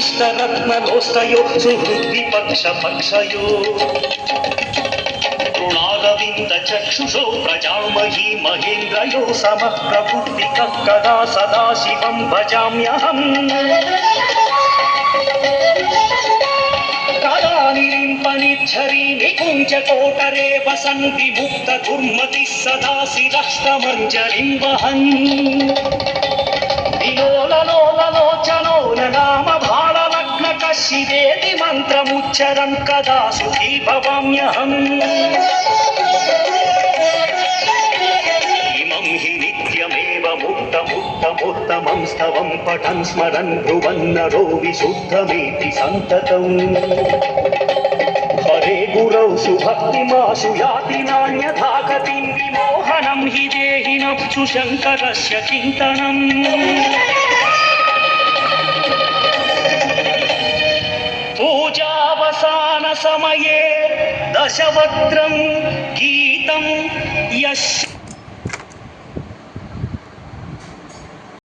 अष्टरत्नलोष्टयो सुहृद्विपक्षपक्षयो चक्षुषो प्रजामही महेन्द्रयो समः प्रबुद्धिकः कदा सदा शिवं भजाम्यहम् कदा निलिम्पनिच्छरी निकुञ्जकोटरे वसन्ति मुक्तदुर्मतिः सदा शिरस्तमञ्जलिं वहन् विलोललोललोचनो नाम भाललग्नकशिवेति मन्त्रमुच्चरन् कदा सुखी भवाम्यहम् मुक्तमुत्तमं स्तवं पठन् स्मरन् ध्रुवन्नरो विशुद्धमेति सन्ततम् हरे गुरौ सुभक्तिमाशु याति नान्यथा गतिं विमोहनं हि देहिनं सुशङ्करस्य चिन्तनम् पूजावसानसमये दशवक्त्रं गीतं यस्य